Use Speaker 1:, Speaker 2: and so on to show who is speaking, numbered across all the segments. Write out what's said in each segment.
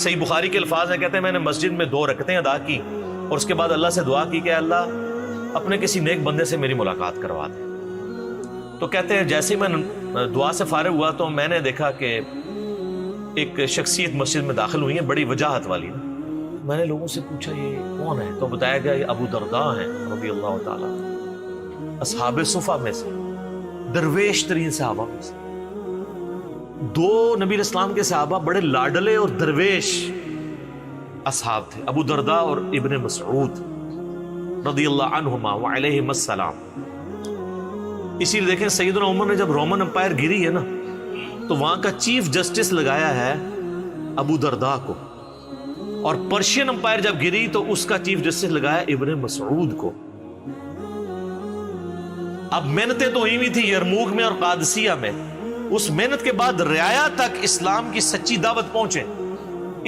Speaker 1: صحیح بخاری کے الفاظ ہیں، کہتے ہیں میں نے مسجد میں 2 رکعتیں ادا کی اور اس کے بعد اللہ سے دعا کی کہ اللہ اپنے کسی نیک بندے سے میری ملاقات کروا دے۔ تو کہتے ہیں جیسے ہی میں دعا سے فارغ ہوا تو میں نے دیکھا کہ ایک شخصیت مسجد میں داخل ہوئی ہے، بڑی وجاہت والی نا۔ میں نے لوگوں سے پوچھا یہ کون ہے؟ تو بتایا گیا یہ ابو درداء ہیں رضی اللہ تعالیٰ، اصحاب صفہ میں سے، درویش ترین صحابہ میں سے۔ 2 نبی الاسلام کے صحابہ بڑے لاڈلے اور درویش اصحاب تھے، ابو درداء اور ابن مسعود رضی اللہ عنہما وعلیہم السلام۔ اسی لیے دیکھیں سیدنا عمر نے جب رومن امپائر گری ہے نا تو وہاں کا چیف جسٹس لگایا ہے ابو درداء کو، اور پرشین امپائر جب گری تو اس کا چیف جسٹس لگایا ابن مسعود کو۔ اب محنتیں تو ہوئی ہوئی تھی یرموک میں اور قادسیہ میں، اس محنت کے بعد رعایا تک اسلام کی سچی دعوت پہنچے،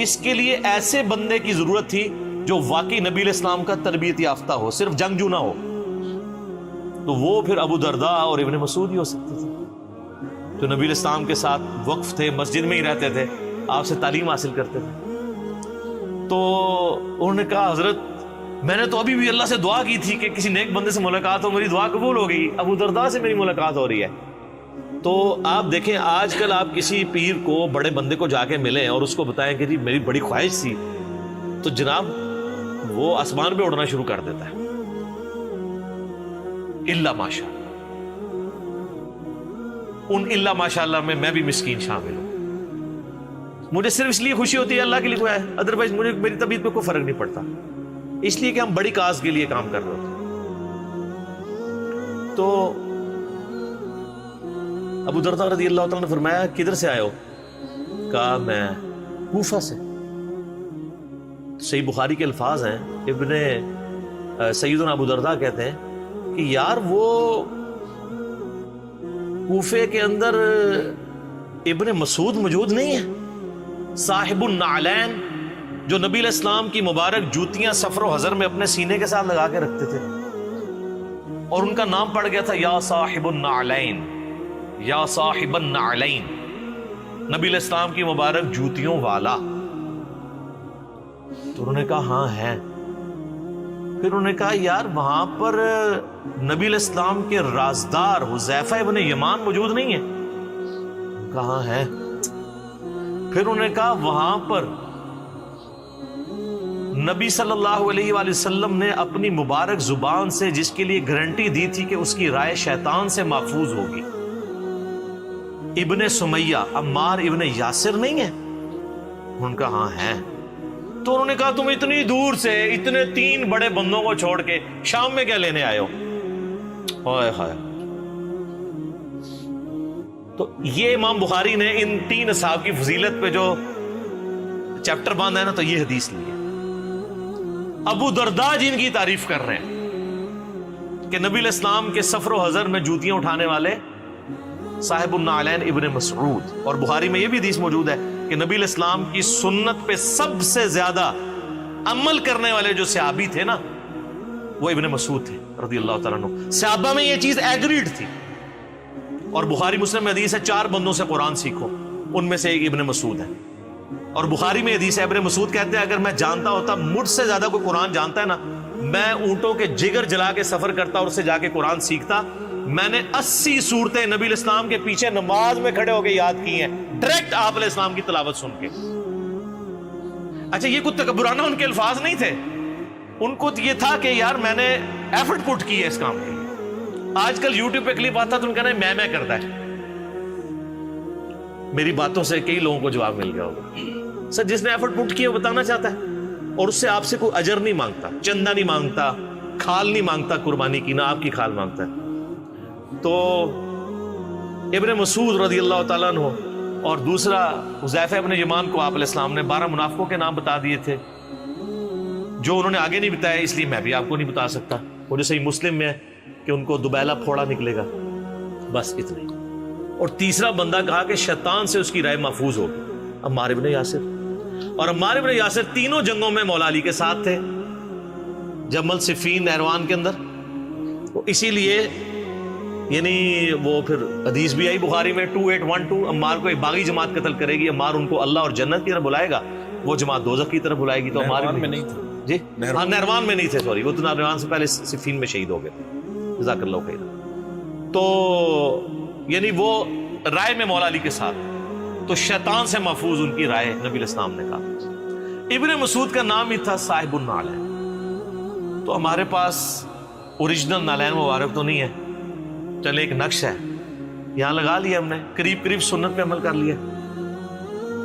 Speaker 1: اس کے لیے ایسے بندے کی ضرورت تھی جو واقعی نبی علیہ السلام کا تربیت یافتہ ہو، صرف جنگجو نہ ہو۔ تو وہ پھر ابو درداء اور ابن مسعود ہی ہو سکتے تھے، جو نبی علیہ السلام کے ساتھ وقف تھے، مسجد میں ہی رہتے تھے، آپ سے تعلیم حاصل کرتے تھے۔ تو انہوں نے کہا حضرت میں نے تو ابھی بھی اللہ سے دعا کی تھی کہ کسی نیک بندے سے ملاقات ہو، میری دعا قبول ہو گئی، ابو درداء سے میری ملاقات ہو رہی ہے۔ تو آپ دیکھیں آج کل آپ کسی پیر کو، بڑے بندے کو جا کے ملیں اور اس کو بتائیں کہ جی میری بڑی خواہش تھی، تو جناب وہ آسمان پہ اڑنا شروع کر دیتا ہے، الا ماشاء ان الا ماشاء اللہ میں بھی مسکین شامل ہوں۔ مجھے صرف اس لیے خوشی ہوتی ہے اللہ کے لیے کوئی ہے، ادروائز مجھے میری طبیعت پہ کوئی فرق نہیں پڑتا، اس لیے کہ ہم بڑی کاز کے لیے کام کر رہے ہوتے ہیں۔ تو ابو درداء رضی اللہ تعالیٰ نے فرمایا کدھر سے آئے ہو؟ کہا میں کوفہ سے۔ صحیح بخاری کے الفاظ ہیں، سیدنا ابو درداء کہتے ہیں کہ یار وہ کوفے کے اندر ابن مسعود موجود نہیں ہے، صاحب النعلین، جو نبی علیہ السلام کی مبارک جوتیاں سفر و حضر میں اپنے سینے کے ساتھ لگا کے رکھتے تھے، اور ان کا نام پڑ گیا تھا یا صاحب النعلین، یا صاحب النعلین، نبی علیہ السلام کی مبارک جوتیوں والا۔ تو انہوں نے کہا ہاں ہے۔ پھر انہوں نے کہا یار وہاں پر نبی علیہ السلام کے رازدار حذیفہ ابن یمان موجود نہیں ہے؟ کہاں ہے؟ پھر انہوں نے کہا وہاں پر نبی صلی اللہ علیہ وآلہ وسلم نے اپنی مبارک زبان سے جس کے لیے گارنٹی دی تھی کہ اس کی رائے شیطان سے محفوظ ہوگی، ابن سمیہ عمار ابن یاسر نہیں ہے؟ ان کا ہاں ہے۔ تو انہوں نے کہا تم اتنی دور سے اتنے 3 بڑے بندوں کو چھوڑ کے شام میں کیا لینے آئے ہو؟ ہائے ہائے۔ تو یہ امام بخاری نے ان 3 اصحاب کی فضیلت پہ جو چیپٹر باندھا ہے نا، تو یہ حدیث لی ہے۔ ابو درداء جن کی تعریف کر رہے ہیں کہ نبی علیہ السلام کے سفر و حضر میں جوتیاں اٹھانے والے صاحب النعلین ابن مسعود، اور بخاری میں یہ بھی حدیث موجود ہے کہ نبی علیہ السلام کی سنت پہ سب سے زیادہ عمل کرنے والے جو صحابی تھے نا وہ ابن مسعود تھے رضی اللہ تعالیٰ عنہ۔ صحابہ میں یہ چیز ایگریڈ تھی، اور بخاری مسلم میں حدیث ہے 4 بندوں سے قرآن سیکھو، ان میں سے ایک ابن مسعود ہے۔ اور بخاری میں حدیث ہے ابن مسعود کہتے ہیں اگر میں جانتا ہوتا مجھ سے زیادہ کوئی قرآن جانتا ہے نا، میں اونٹوں کے جگر جلا کے سفر کرتا اور اس سے جا کے قرآن سیکھتا۔ میں نے 80 صورتیں نبی علیہ السلام کے پیچھے نماز میں کھڑے ہو کے یاد کی ہیں، ڈائریکٹ آپ علیہ السلام کی تلاوت سن کے۔ اچھا یہ کوئی تکبرانہ ان کے الفاظ نہیں تھے، ان کو یہ تھا کہ یار میں نے ایفرٹ پٹ کی ہے اس کام کے لیے۔ آج کل یوٹیوب پہ کلپ آتا تو ان کہنا ہے میں کرتا ہے۔ میری باتوں سے کئی لوگوں کو جواب مل گیا ہوگا، سر جس نے ایفرٹ پٹ کی ہے وہ بتانا چاہتا ہے، اور اس سے آپ سے کوئی اجر نہیں مانگتا، چندہ نہیں مانگتا، کھال نہیں مانگتا قربانی کی، نہ آپ کی کھال مانگتا ہے۔ تو ابن مسعود رضی اللہ تعالیٰ عنہ اور دوسرا حذیفہ ابن یمان کو آپ علیہ السلام نے 12 منافقوں کے نام بتا دیے تھے، جو انہوں نے آگے نہیں بتایا، اس لیے میں بھی آپ کو نہیں بتا سکتا۔ وہ جو صحیح مسلم میں ہے کہ ان کو دوبیلا پھوڑا نکلے گا، بس اتنا ہی۔ اور تیسرا بندہ کہا کہ شیطان سے اس کی رائے محفوظ ہوگی، عمار ابن یاسر۔ اور عمار ابن یاسر تینوں جنگوں میں مولا علی کے ساتھ تھے، جمل، صفین، نہروان کے اندر۔ اسی لیے یعنی وہ پھر حدیث بھی آئی بخاری میں 2812، عمار کو ایک باغی جماعت قتل کرے گی، عمار ان کو اللہ اور جنت کی طرف بلائے گا، وہ جماعت دوزخ کی طرف بلائے گی تو ہمارے
Speaker 2: نہروان میں نہیں تھے.
Speaker 1: جی ہاں نہروان میں نہیں تھے، سوری، وہ تو نہروان سے پہلے صفین میں شہید ہو گئے تھے، جزاک اللہ خیر. تو یعنی وہ رائے میں مولا علی کے ساتھ، تو شیطان سے محفوظ ان کی رائے نبی علیہ السلام نے کہا. ابن مسعود کا نام ہی تھا صاحب النعلین. تو ہمارے پاس اوریجنل نالین مبارک تو نہیں ہے، چلے ایک نقش ہے یہاں لگا لیا ہم نے، قریب قریب سنت پہ عمل کر لیا.